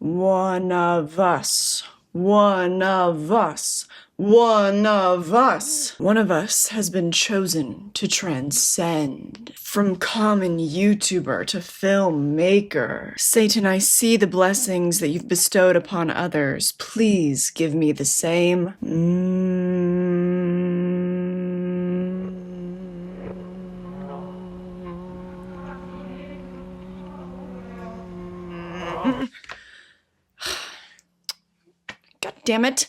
One of us. One of us. One of us. One of us has been chosen to transcend. From common YouTuber to filmmaker. Satan, I see the blessings that you've bestowed upon others. Please give me the same. God damn it.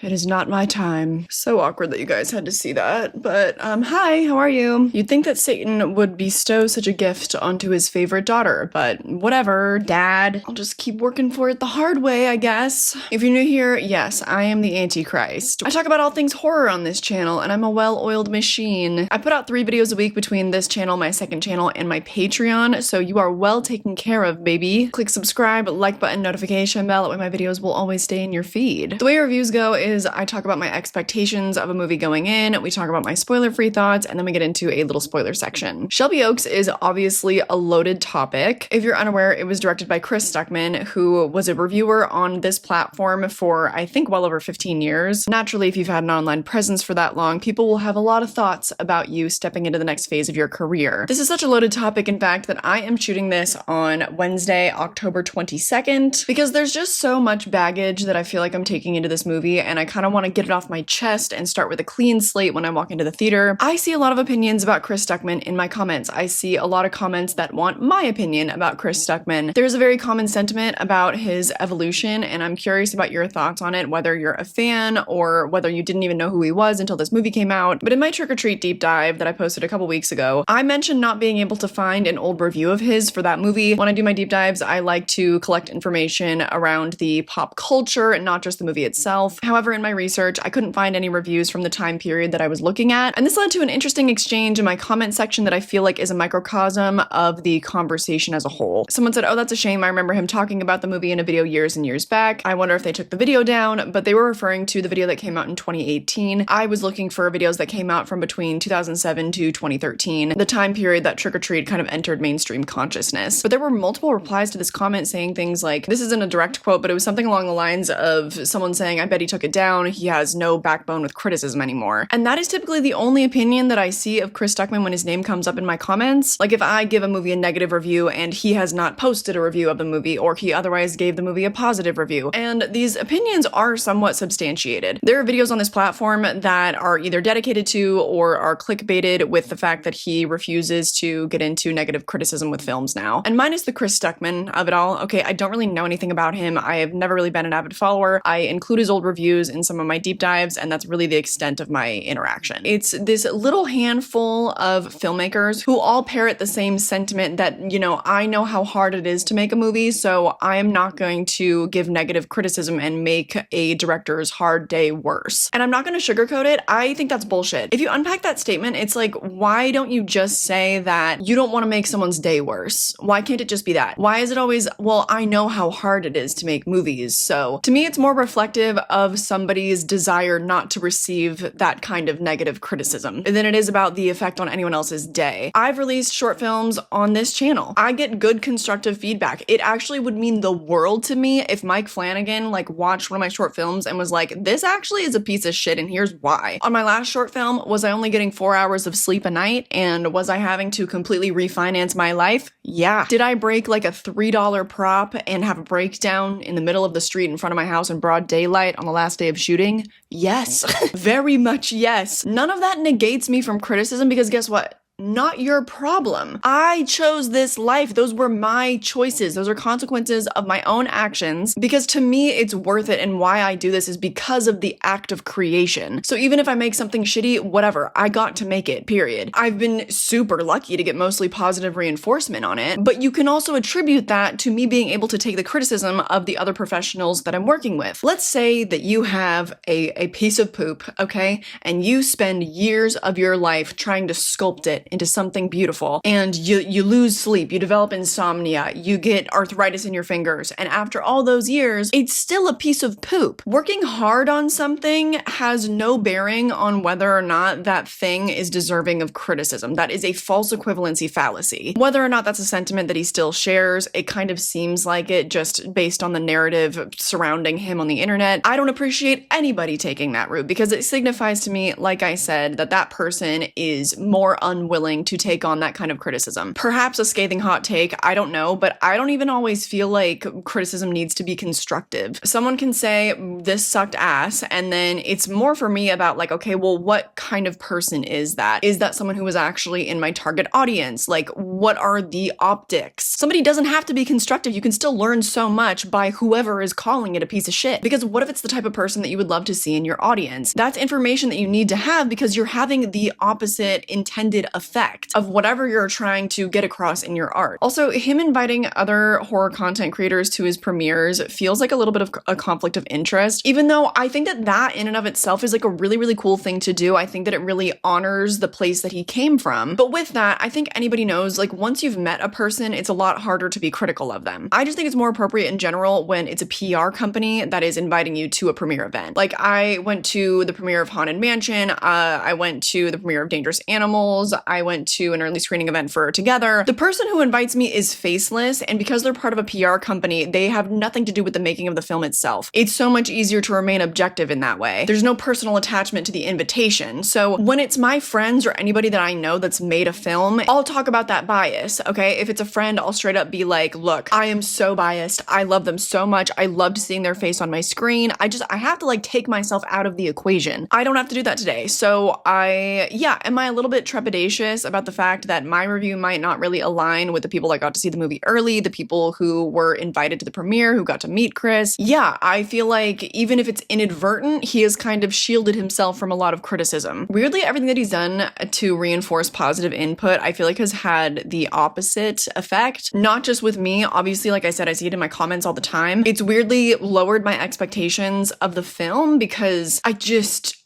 It is not my time. So awkward that you guys had to see that. But, hi, how are you? You'd think that Satan would bestow such a gift onto his favorite daughter, but whatever, Dad. I'll just keep working for it the hard way, I guess. If you're new here, yes, I am the Antichrist. I talk about all things horror on this channel, and I'm a well-oiled machine. I put out 3 videos a week between this channel, my second channel, and my Patreon, so you are well taken care of, baby. Click subscribe, like button, notification bell, that way my videos will always stay in your feed. The way reviews go is I talk about my expectations of a movie going in, we talk about my spoiler-free thoughts, and then we get into a little spoiler section. Shelby Oaks is obviously a loaded topic. If you're unaware, it was directed by Chris Stuckman, who was a reviewer on this platform for, I think, well over 15 years. Naturally, if you've had an online presence for that long, people will have a lot of thoughts about you stepping into the next phase of your career. This is such a loaded topic, in fact, that I am shooting this on Wednesday, October 22nd, because there's just so much baggage that I feel like I'm taking into this movie, and I kind of want to get it off my chest and start with a clean slate when I walk into the theater. I see a lot of opinions about Chris Stuckman in my comments. I see a lot of comments that want my opinion about Chris Stuckman. There's a very common sentiment about his evolution, and I'm curious about your thoughts on it, whether you're a fan or whether you didn't even know who he was until this movie came out. But in my Trick or Treat deep dive that I posted a couple weeks ago, I mentioned not being able to find an old review of his for that movie. When I do my deep dives, I like to collect information around the pop culture and not just the movie itself. However, in my research, I couldn't find any reviews from the time period that I was looking at, and this led to an interesting exchange in my comment section that I feel like is a microcosm of the conversation as a whole. Someone said, "Oh, that's a shame. I remember him talking about the movie in a video years and years back. I wonder if they took the video down," but they were referring to the video that came out in 2018. I was looking for videos that came out from between 2007 to 2013, the time period that Trick or Treat kind of entered mainstream consciousness. But there were multiple replies to this comment saying things like, this isn't a direct quote, but it was something along the lines of someone saying, "I bet he took it down. He has no backbone with criticism anymore." And that is typically the only opinion that I see of Chris Stuckman when his name comes up in my comments. Like if I give a movie a negative review and he has not posted a review of the movie, or he otherwise gave the movie a positive review. And these opinions are somewhat substantiated. There are videos on this platform that are either dedicated to or are clickbaited with the fact that he refuses to get into negative criticism with films now. And minus the Chris Stuckman of it all, okay, I don't really know anything about him. I have never really been an avid follower. I include his old reviews in some of my deep dives, and that's really the extent of my interaction. It's this little handful of filmmakers who all parrot the same sentiment that, you know, I know how hard it is to make a movie, so I am not going to give negative criticism and make a director's hard day worse. And I'm not going to sugarcoat it. I think that's bullshit. If you unpack that statement, it's like, why don't you just say that you don't want to make someone's day worse? Why can't it just be that? Why is it always, well, I know how hard it is to make movies, so to me it's more reflective of somebody's desire not to receive that kind of negative criticism than it is about the effect on anyone else's day. I've released short films on this channel. I get good constructive feedback. It actually would mean the world to me if Mike Flanagan watched one of my short films and was like, this actually is a piece of shit and here's why. On my last short film, was I only getting 4 hours of sleep a night, and was I having to completely refinance my life? Yeah. Did I break like a $3 prop and have a breakdown in the middle of the street in front of my house in broad daylight on the last day of shooting? Yes. Very much yes. None of that negates me from criticism, because guess what? Not your problem. I chose this life. Those were my choices. Those are consequences of my own actions, because to me it's worth it, and why I do this is because of the act of creation. So even if I make something shitty, whatever, I got to make it, period. I've been super lucky to get mostly positive reinforcement on it, but you can also attribute that to me being able to take the criticism of the other professionals that I'm working with. Let's say that you have a piece of poop, okay, and you spend years of your life trying to sculpt it it into something beautiful, and you lose sleep, you develop insomnia, you get arthritis in your fingers, and after all those years, it's still a piece of poop. Working hard on something has no bearing on whether or not that thing is deserving of criticism. That is a false equivalency fallacy. Whether or not that's a sentiment that he still shares, it kind of seems like it just based on the narrative surrounding him on the internet. I don't appreciate anybody taking that route because it signifies to me, like I said, that that person is more unwilling to take on that kind of criticism. Perhaps a scathing hot take, I don't know, but I don't even always feel like criticism needs to be constructive. Someone can say, this sucked ass, and then it's more for me about like, okay, well, what kind of person is that? Is that someone who was actually in my target audience? Like, what are the optics? Somebody doesn't have to be constructive. You can still learn so much by whoever is calling it a piece of shit. Because what if it's the type of person that you would love to see in your audience? That's information that you need to have because you're having the opposite intended effect of whatever you're trying to get across in your art. Also, him inviting other horror content creators to his premieres feels like a little bit of a conflict of interest, even though I think that that in and of itself is like a really, really cool thing to do. I think that it really honors the place that he came from. But with that, I think anybody knows, like, once you've met a person, it's a lot harder to be critical of them. I just think it's more appropriate in general when it's a PR company that is inviting you to a premiere event. Like, I went to the premiere of Haunted Mansion, I went to the premiere of Dangerous Animals, I went to an early screening event for Together. The person who invites me is faceless, and because they're part of a PR company, they have nothing to do with the making of the film itself. It's so much easier to remain objective in that way. There's no personal attachment to the invitation. So when it's my friends or anybody that I know that's made a film, I'll talk about that bias, okay? If it's a friend, I'll straight up be like, look, I am so biased. I love them so much. I loved seeing their face on my screen. I have to like take myself out of the equation. I don't have to do that today. So am I a little bit trepidatious about the fact that my review might not really align with the people that got to see the movie early, the people who were invited to the premiere, who got to meet Chris? Yeah, I feel like even if it's inadvertent, he has kind of shielded himself from a lot of criticism. Weirdly, everything that he's done to reinforce positive input, I feel like has had the opposite effect. Not just with me, obviously, like I said, I see it in my comments all the time. It's weirdly lowered my expectations of the film because I just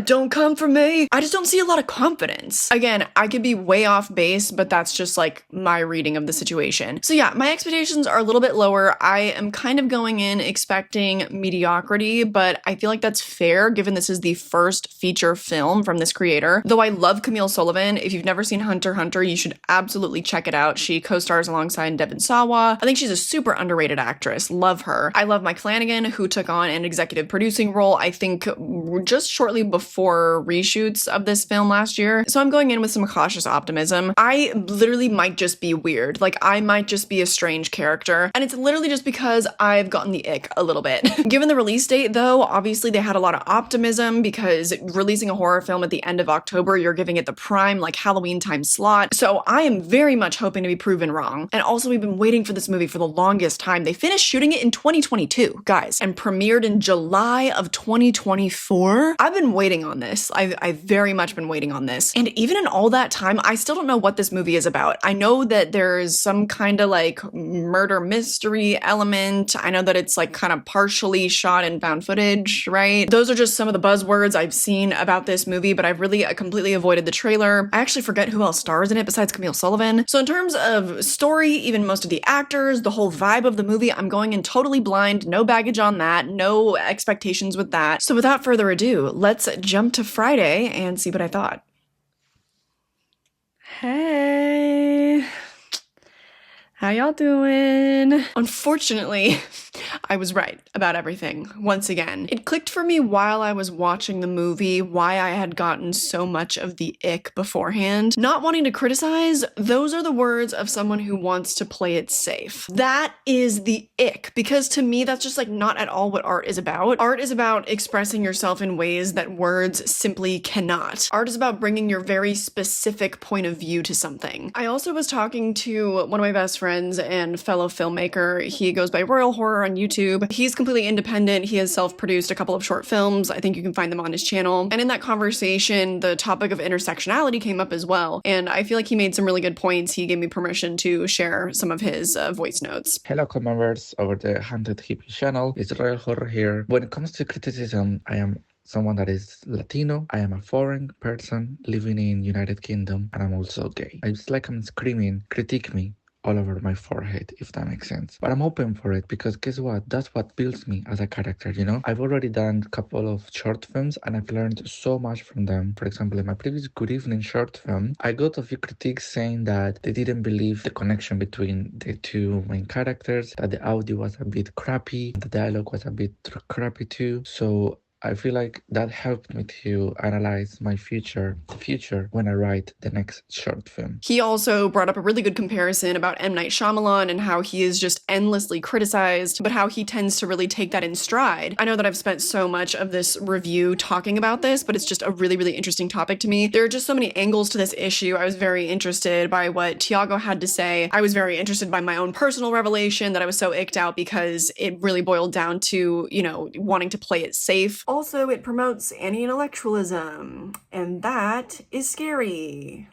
don't come for me. I just don't see a lot of confidence. Again, I could be way off base, but that's just like my reading of the situation. So yeah, my expectations are a little bit lower. I am kind of going in expecting mediocrity, but I feel like that's fair given this is the first feature film from this creator. Though I love Camille Sullivan. If you've never seen Hunter x Hunter, you should absolutely check it out. She co-stars alongside Devon Sawa. I think she's a super underrated actress. Love her. I love Mike Flanagan, who took on an executive producing role, I think just shortly before reshoots of this film last year. So I'm going in with some cautious optimism. I literally might just be weird. Like, I might just be a strange character. And it's literally just because I've gotten the ick a little bit. Given the release date, though, obviously they had a lot of optimism because releasing a horror film at the end of October, you're giving it the prime, like, Halloween time slot. So I am very much hoping to be proven wrong. And also, we've been waiting for this movie for the longest time. They finished shooting it in 2022, guys, and premiered in July of 2024. I've been waiting on this. I've very much been waiting on this. And even in all that time, I still don't know what this movie is about. I know that there's some kind of like murder mystery element. I know that it's like kind of partially shot in found footage, right? Those are just some of the buzzwords I've seen about this movie, but I've really completely avoided the trailer. I actually forget who else stars in it besides Camille Sullivan. So in terms of story, even most of the actors, the whole vibe of the movie, I'm going in totally blind, no baggage on that, no expectations with that. So without further ado, let's jump to Friday and see what I thought. Hey, how y'all doing? Unfortunately, I was right about everything once again. It clicked for me while I was watching the movie why I had gotten so much of the ick beforehand. Not wanting to criticize, those are the words of someone who wants to play it safe. That is the ick, because to me, that's just like not at all what art is about. Art is about expressing yourself in ways that words simply cannot. Art is about bringing your very specific point of view to something. I also was talking to one of my best friends and fellow filmmaker. He goes by Royal Horror on YouTube. He's completely independent. He has self-produced a couple of short films. I think you can find them on his channel. And in that conversation, the topic of intersectionality came up as well. And I feel like he made some really good points. He gave me permission to share some of his voice notes. Hello, members over the Haunted Hippie channel. It's Royal Horror here. When it comes to criticism, I am someone that is Latino. I am a foreign person living in United Kingdom, and I'm also gay. It's like I'm screaming, critique me all over my forehead, if that makes sense. But I'm open for it because guess what? That's what builds me as a character, you know? I've already done a couple of short films and I've learned so much from them. For example, in my previous Good Evening short film, I got a few critiques saying that they didn't believe the connection between the two main characters, that the audio was a bit crappy, the dialogue was a bit crappy too. So I feel like that helped me to analyze the future when I write the next short film. He also brought up a really good comparison about M. Night Shyamalan and how he is just endlessly criticized, but how he tends to really take that in stride. I know that I've spent so much of this review talking about this, but it's just a really, really interesting topic to me. There are just so many angles to this issue. I was very interested by what Tiago had to say. I was very interested by my own personal revelation that I was so icked out because it really boiled down to, you know, wanting to play it safe. Also, it promotes anti-intellectualism, and that is scary.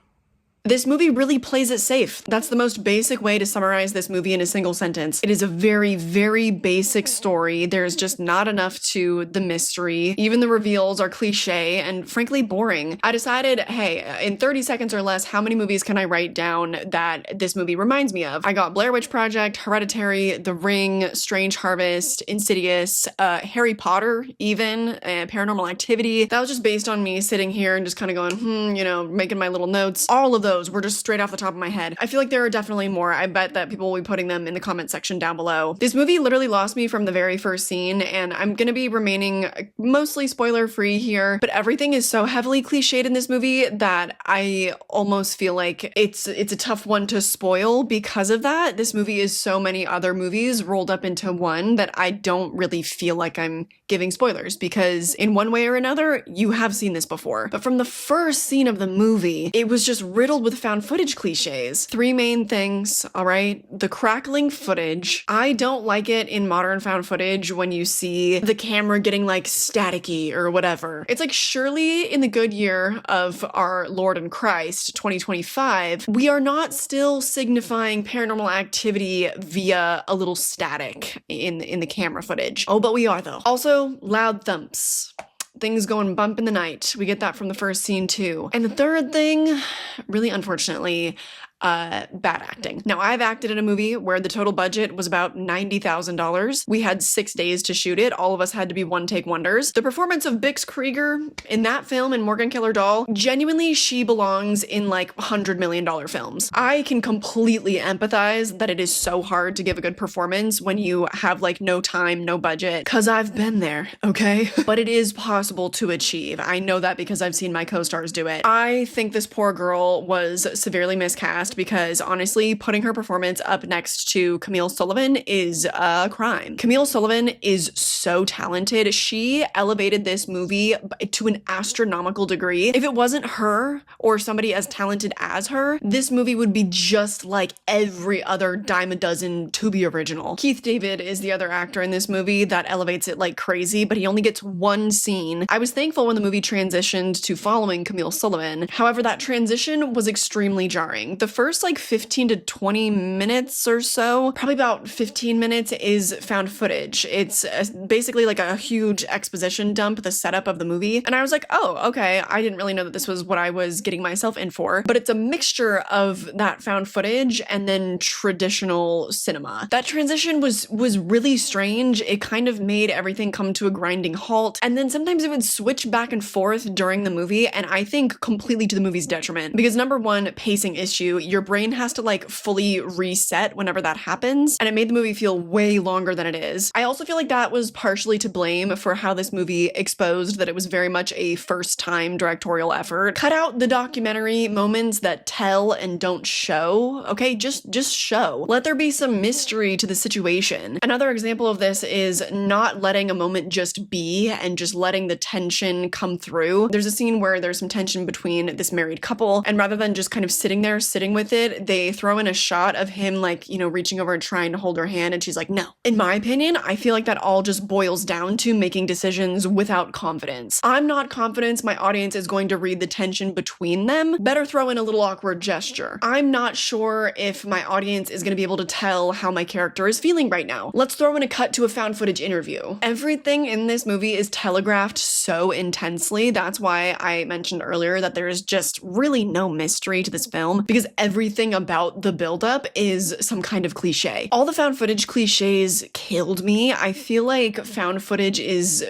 This movie really plays it safe. That's the most basic way to summarize this movie in a single sentence. It is a very, very basic story. There's just not enough to the mystery. Even the reveals are cliche and frankly boring. I decided, hey, in 30 seconds or less, how many movies can I write down that this movie reminds me of? I got Blair Witch Project, Hereditary, The Ring, Strange Harvest, Insidious, Harry Potter even, Paranormal Activity. That was just based on me sitting here and just kind of going, you know, making my little notes. All of those were just straight off the top of my head. I feel like there are definitely more. I bet that people will be putting them in the comment section down below. This movie literally lost me from the very first scene, and I'm gonna be remaining mostly spoiler free here, but everything is so heavily cliched in this movie that I almost feel like it's a tough one to spoil because of that. This movie is so many other movies rolled up into one that I don't really feel like I'm giving spoilers because in one way or another, you have seen this before. But from the first scene of the movie, it was just riddled with found footage cliches. Three main things, all right? The crackling footage. I don't like it in modern found footage when you see the camera getting like staticky or whatever. It's like surely in the good year of our Lord and Christ, 2025, we are not still signifying paranormal activity via a little static in the camera footage. Oh, but we are though. Also, loud thumps. Things going bump in the night. We get that from the first scene too. And the third thing, really unfortunately, bad acting. Now, I've acted in a movie where the total budget was about $90,000. We had 6 days to shoot it. All of us had to be one-take wonders. The performance of Bix Krieger in that film and Morgan Killer Doll, genuinely, she belongs in like $100 million films. I can completely empathize that it is so hard to give a good performance when you have like no time, no budget, because I've been there, okay? But it is possible to achieve. I know that because I've seen my co-stars do it. I think this poor girl was severely miscast because honestly, putting her performance up next to Camille Sullivan is a crime. Camille Sullivan is so talented. She elevated this movie to an astronomical degree. If it wasn't her or somebody as talented as her, this movie would be just like every other dime a dozen Tubi original. Keith David is the other actor in this movie that elevates it like crazy, but he only gets one scene. I was thankful when the movie transitioned to following Camille Sullivan. However, that transition was extremely jarring. The first like 15 to 20 minutes or so, probably about 15 minutes, is found footage. It's basically like a huge exposition dump, the setup of the movie. And I was like, oh, okay, I didn't really know that this was what I was getting myself in for. But it's a mixture of that found footage and then traditional cinema. That transition was really strange. It kind of made everything come to a grinding halt. And then sometimes it would switch back and forth during the movie, and I think completely to the movie's detriment. Because number one, pacing issue, your brain has to like fully reset whenever that happens, and it made the movie feel way longer than it is. I also feel like that was partially to blame for how this movie exposed that it was very much a first-time directorial effort. Cut out the documentary moments that tell and don't show, okay? Just show. Let there be some mystery to the situation. Another example of this is not letting a moment just be and just letting the tension come through. There's a scene where there's some tension between this married couple, and rather than just kind of sitting there flirting with it, they throw in a shot of him like, you know, reaching over and trying to hold her hand, and she's like, no. In my opinion, I feel like that all just boils down to making decisions without confidence. I'm not confident my audience is going to read the tension between them. Better throw in a little awkward gesture. I'm not sure if my audience is going to be able to tell how my character is feeling right now. Let's throw in a cut to a found footage interview. Everything in this movie is telegraphed so intensely. That's why I mentioned earlier that there is just really no mystery to this film, because everything about the buildup is some kind of cliche. All the found footage cliches killed me. I feel like found footage is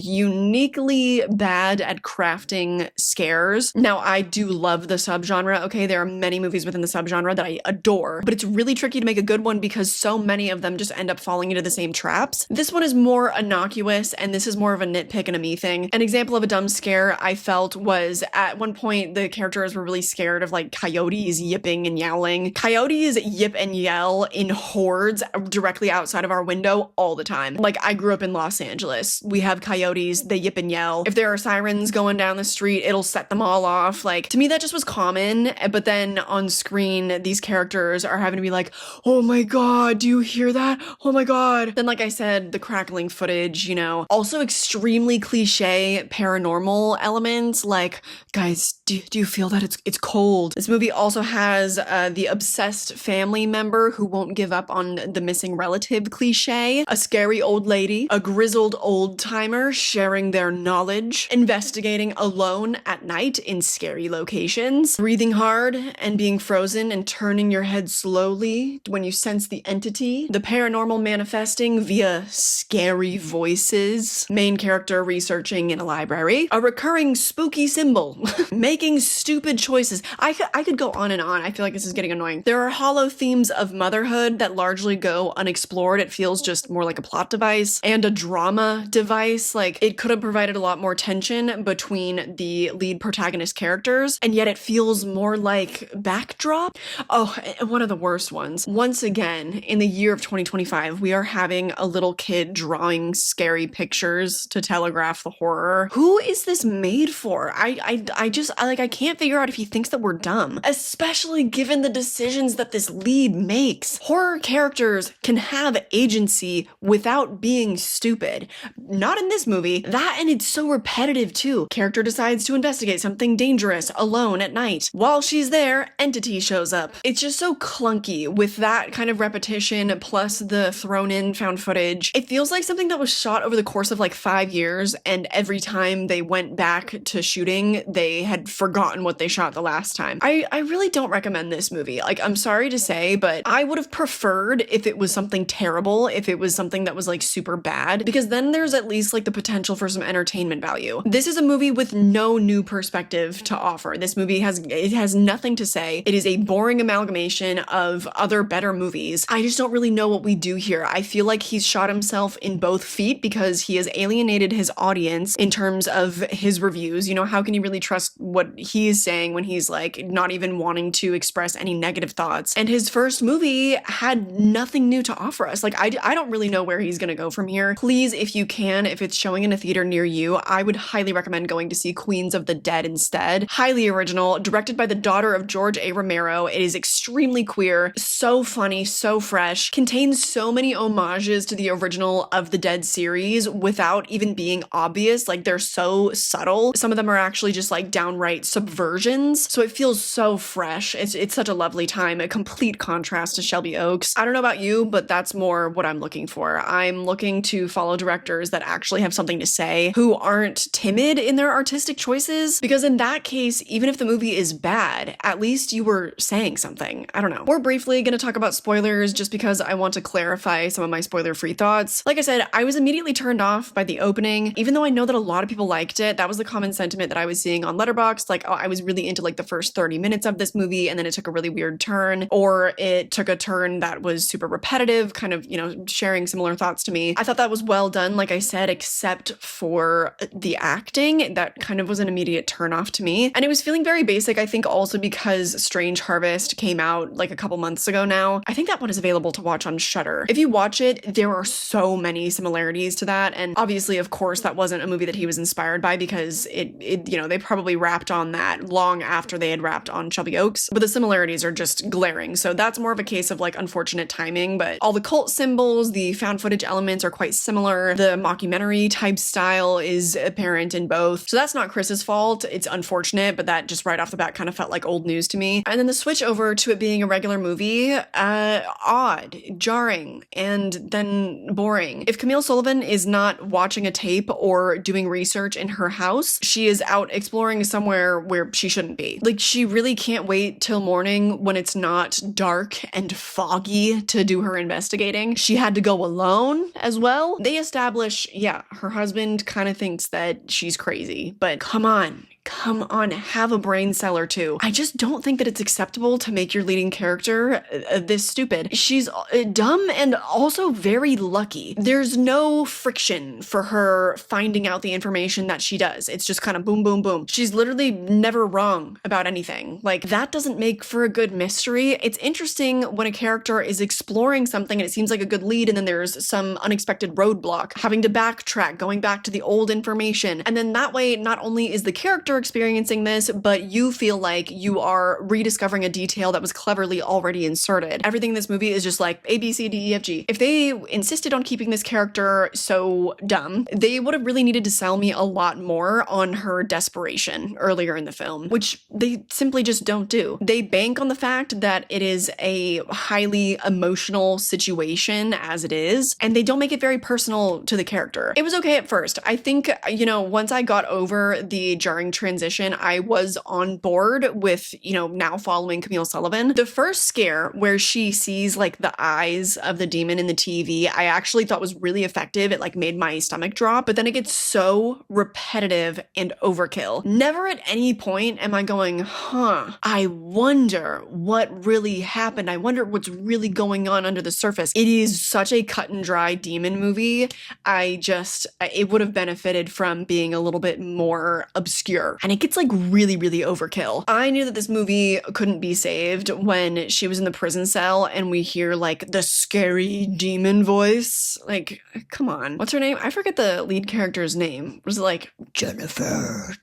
uniquely bad at crafting scares. Now, I do love the subgenre, okay? There are many movies within the subgenre that I adore, but it's really tricky to make a good one because so many of them just end up falling into the same traps. This one is more innocuous, and this is more of a nitpick and a me thing. An example of a dumb scare I felt was at one point the characters were really scared of like coyotes yipping and yowling. Coyotes yip and yell in hordes directly outside of our window all the time. Like, I grew up in Los Angeles. We have coyotes, they yip and yell. If there are sirens going down the street, it'll set them all off. Like, to me, that just was common. But then on screen, these characters are having to be like, oh my god, do you hear that? Oh my god. Then, like I said, the crackling footage, you know, also extremely cliche paranormal elements. Like, guys, do you feel that it's cold? This movie also has the obsessed family member who won't give up on the missing relative cliche, a scary old lady, a grizzled old timer sharing their knowledge, investigating alone at night in scary locations, breathing hard and being frozen and turning your head slowly when you sense the entity, the paranormal manifesting via scary voices, main character researching in a library, a recurring spooky symbol, making stupid choices. I could go on and on. I feel like this is getting annoying. There are hollow themes of motherhood that largely go unexplored. It feels just more like a plot device and a drama device. Like, it could have provided a lot more tension between the lead protagonist characters, and yet it feels more like backdrop. Oh, and one of the worst ones. Once again, in the year of 2025, we are having a little kid drawing scary pictures to telegraph the horror. Who is this made for? I can't figure out if he thinks that we're dumb, especially given the decisions that this lead makes. Horror characters can have agency without being stupid. Not in this movie. That, and it's so repetitive too. Character decides to investigate something dangerous alone at night. While she's there, entity shows up. It's just so clunky with that kind of repetition plus the thrown in found footage. It feels like something that was shot over the course of like 5 years, and every time they went back to shooting, they had forgotten what they shot the last time. I really don't recommend this movie. Like, I'm sorry to say, but I would have preferred if it was something terrible, if it was something that was like super bad, because then there's at least like the potential for some entertainment value. This is a movie with no new perspective to offer. This movie has nothing to say. It is a boring amalgamation of other better movies. I just don't really know what we do here. I feel like he's shot himself in both feet because he has alienated his audience in terms of his reviews. You know, how can you really trust what he is saying when he's like not even wanting to express any negative thoughts? And his first movie had nothing new to offer us. Like, I don't really know where he's gonna go from here. Please, if you can, if it's showing in a theater near you, I would highly recommend going to see Queens of the Dead instead. Highly original, directed by the daughter of George A. Romero. It is extremely queer, so funny, so fresh, contains so many homages to the original of the Dead series without even being obvious. Like, they're so subtle. Some of them are actually just like downright subversions. So it feels so fresh. It's such a lovely time, a complete contrast to Shelby Oaks. I don't know about you, but that's more what I'm looking for. I'm looking to follow directors that actually have something to say, who aren't timid in their artistic choices, because in that case, even if the movie is bad, at least you were saying something. I don't know. We're briefly going to talk about spoilers just because I want to clarify some of my spoiler-free thoughts. Like I said, I was immediately turned off by the opening, even though I know that a lot of people liked it. That was the common sentiment that I was seeing on Letterboxd. Like, oh, I was really into like the first 30 minutes of this movie, and then it took a really weird turn, or it took a turn that was super repetitive, kind of, you know, sharing similar thoughts to me. I thought that was well done, like I said, except for the acting. That kind of was an immediate turnoff to me. And it was feeling very basic, I think also because Strange Harvest came out like a couple months ago now. I think that one is available to watch on Shudder. If you watch it, there are so many similarities to that. And obviously, of course, that wasn't a movie that he was inspired by, because it you know, they probably wrapped wrapped on that long after they had wrapped on Shelby Oaks, but the similarities are just glaring. So that's more of a case of like unfortunate timing, but all the cult symbols, the found footage elements are quite similar. The mockumentary type style is apparent in both. So that's not Chris's fault. It's unfortunate, but that just right off the bat kind of felt like old news to me. And then the switch over to it being a regular movie, odd, jarring, and then boring. If Camille Sullivan is not watching a tape or doing research in her house, she is out exploring somewhere where she shouldn't be. Like, she really can't wait till morning when it's not dark and foggy to do her investigating. She had to go alone as well. They establish, yeah, her husband kind of thinks that she's crazy, but come on, have a brain cell or two. I just don't think that it's acceptable to make your leading character this stupid. She's dumb and also very lucky. There's no friction for her finding out the information that she does. It's just kind of boom, boom, boom. She's literally never wrong about anything. Like, that doesn't make for a good mystery. It's interesting when a character is exploring something and it seems like a good lead and then there's some unexpected roadblock, having to backtrack, going back to the old information. And then that way, not only is the character experiencing this, but you feel like you are rediscovering a detail that was cleverly already inserted. Everything in this movie is just like A, B, C, D, E, F, G. If they insisted on keeping this character so dumb, they would have really needed to sell me a lot more on her desperation earlier in the film, which they simply just don't do. They bank on the fact that it is a highly emotional situation as it is, and they don't make it very personal to the character. It was okay at first. I think, once I got over the jarring transition, I was on board with, now following Camille Sullivan. The first scare where she sees like the eyes of the demon in the TV, I actually thought was really effective. It like made my stomach drop, but then it gets so repetitive and overkill. Never at any point am I going, I wonder what really happened. I wonder what's really going on under the surface. It is such a cut and dry demon movie. It would have benefited from being a little bit more obscure. And it gets like really, really overkill. I knew that this movie couldn't be saved when she was in the prison cell and we hear like the scary demon voice. Like, come on. What's her name? I forget the lead character's name. Was it like Jennifer?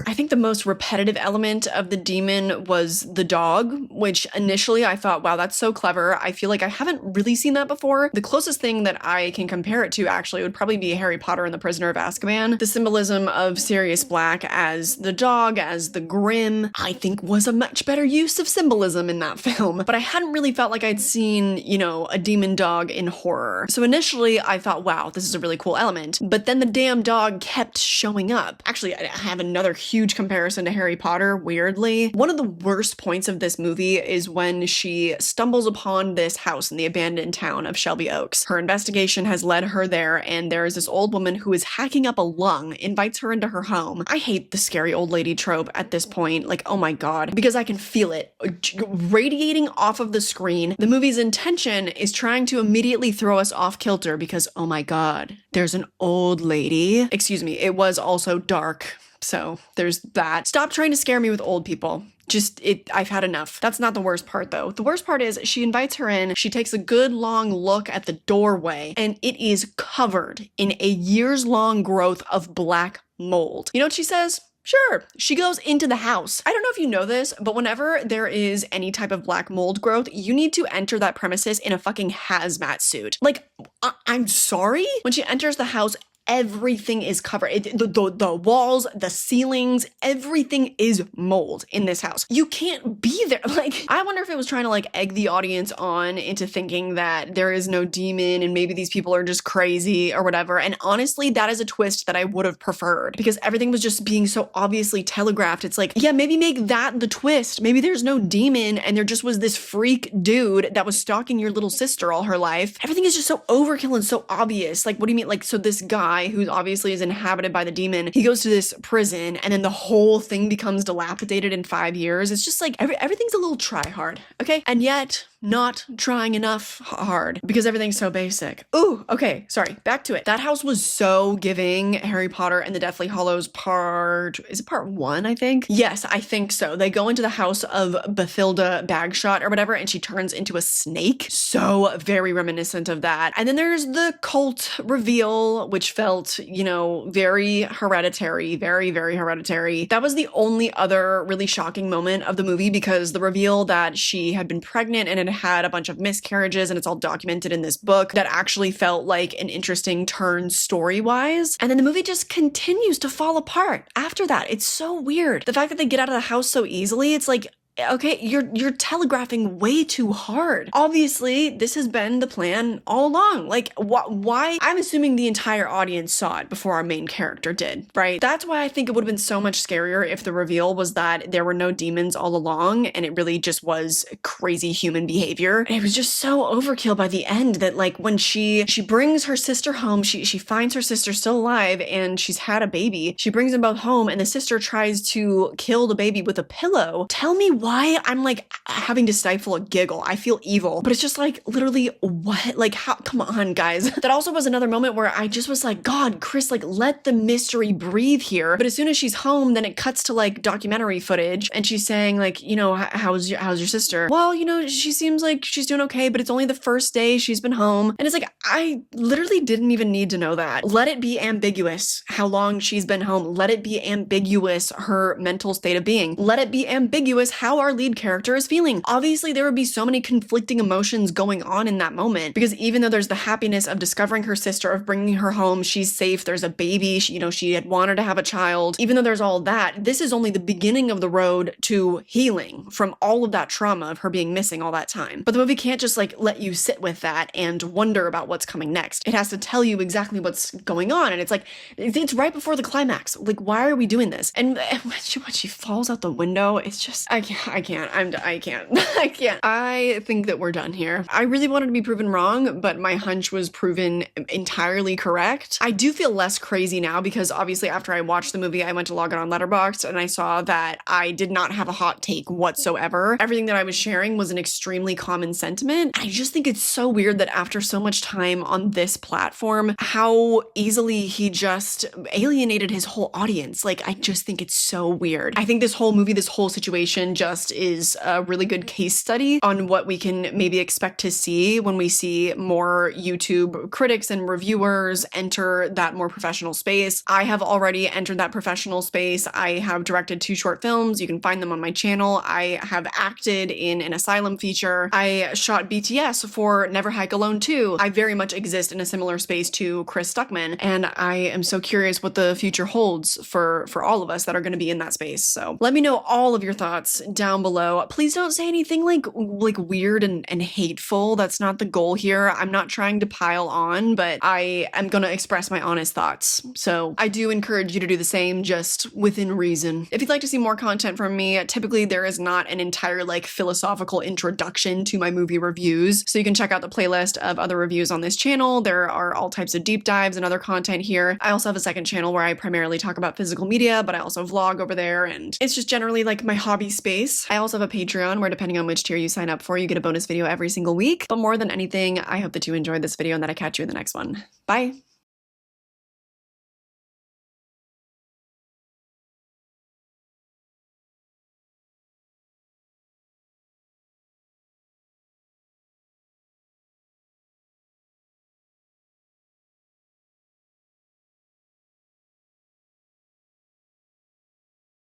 I think the most repetitive element of the demon was the dog, which initially I thought, wow, that's so clever. I feel like I haven't really seen that before. The closest thing that I can compare it to actually would probably be Harry Potter and the Prisoner of Azkaban. The symbolism of Sirius Black as the dog, as the Grim, I think was a much better use of symbolism in that film. But I hadn't really felt like I'd seen, a demon dog in horror. So initially I thought, wow, this is a really cool element. But then the damn dog kept showing up. Actually, I have another huge comparison to Harry Potter, weirdly. One of the worst points of this movie is when she stumbles upon this house in the abandoned town of Shelby Oaks. Her investigation has led her there, and there is this old woman who is hacking up a lung, invites her into her home. I hate the scary old lady trope at this point, like, oh my god, because I can feel it radiating off of the screen. The movie's intention is trying to immediately throw us off kilter because, oh my god, there's an old lady. Excuse me, it was also dark. So there's that. Stop trying to scare me with old people. I've had enough. That's not the worst part though. The worst part is she invites her in, she takes a good long look at the doorway, and it is covered in a years-long growth of black mold. You know what she says? Sure. She goes into the house. I don't know if you know this, but whenever there is any type of black mold growth, you need to enter that premises in a fucking hazmat suit. Like, I'm sorry? When she enters the house, everything is covered. The walls, the ceilings, everything is mold in this house. You can't be there. Like, I wonder if it was trying to like egg the audience on into thinking that there is no demon and maybe these people are just crazy or whatever. And honestly, that is a twist that I would have preferred because everything was just being so obviously telegraphed. It's like, yeah, maybe make that the twist. Maybe there's no demon and there just was this freak dude that was stalking your little sister all her life. Everything is just so overkill and so obvious. Like, what do you mean? Like, so this guy who obviously is inhabited by the demon, he goes to this prison and then the whole thing becomes dilapidated in 5 years. It's just like everything's a little try hard, okay? And yet not trying enough hard because everything's so basic. Ooh, okay, sorry, back to it. That house was so giving Harry Potter and the Deathly Hallows is it part 1, I think? Yes, I think so. They go into the house of Bathilda Bagshot or whatever, and she turns into a snake. So very reminiscent of that. And then there's the cult reveal, which felt felt, you know, very Hereditary, very, very Hereditary. That was the only other really shocking moment of the movie, because the reveal that she had been pregnant and had a bunch of miscarriages, and it's all documented in this book, that actually felt like an interesting turn story-wise. And then the movie just continues to fall apart after that. It's so weird. The fact that they get out of the house so easily, it's like, okay, you're telegraphing way too hard. Obviously, this has been the plan all along. Like, why? I'm assuming the entire audience saw it before our main character did, right? That's why I think it would have been so much scarier if the reveal was that there were no demons all along, and it really just was crazy human behavior. And it was just so overkill by the end that, like, when she brings her sister home, she finds her sister still alive, and she's had a baby. She brings them both home, and the sister tries to kill the baby with a pillow. Tell me why I'm like having to stifle a giggle. I feel evil, but it's just like, literally, what? Like, how? Come on, guys. That also was another moment where I just was like, God, Chris, like, let the mystery breathe here. But as soon as she's home, then it cuts to like documentary footage, and she's saying like, you know, how's your sister? Well, you know, she seems like she's doing okay, but it's only the first day she's been home. And it's like, I literally didn't even need to know that. Let it be ambiguous how long she's been home. Let it be ambiguous her mental state of being. Let it be ambiguous how our lead character is feeling. Obviously, there would be so many conflicting emotions going on in that moment, because even though there's the happiness of discovering her sister, of bringing her home, she's safe, there's a baby, she, you know, she had wanted to have a child, even though there's all that, this is only the beginning of the road to healing from all of that trauma of her being missing all that time. But the movie can't just like let you sit with that and wonder about what's coming next. It has to tell you exactly what's going on, and it's like, it's right before the climax. Like, why are we doing this? And when she falls out the window, it's just, I can't. I think that we're done here. I really wanted to be proven wrong, but my hunch was proven entirely correct. I do feel less crazy now, because obviously after I watched the movie, I went to log on Letterboxd, and I saw that I did not have a hot take whatsoever. Everything that I was sharing was an extremely common sentiment. I just think it's so weird that after so much time on this platform, how easily he just alienated his whole audience. Like, I just think it's so weird. I think this whole movie, this whole situation just is a really good case study on what we can maybe expect to see when we see more YouTube critics and reviewers enter that more professional space. I have already entered that professional space. I have directed 2 short films. You can find them on my channel. I have acted in an asylum feature. I shot BTS for Never Hike Alone 2. I very much exist in a similar space to Chris Stuckman, and I am so curious what the future holds for all of us that are going to be in that space. So let me know all of your thoughts down below. Please don't say anything like weird and hateful. That's not the goal here. I'm not trying to pile on, but I am going to express my honest thoughts. So I do encourage you to do the same, just within reason. If you'd like to see more content from me, typically there is not an entire like philosophical introduction to my movie reviews. So you can check out the playlist of other reviews on this channel. There are all types of deep dives and other content here. I also have a second channel where I primarily talk about physical media, but I also vlog over there, and it's just generally like my hobby space. I also have a Patreon where, depending on which tier you sign up for, you get a bonus video every single week. But more than anything, I hope that you enjoyed this video and that I catch you in the next one. Bye!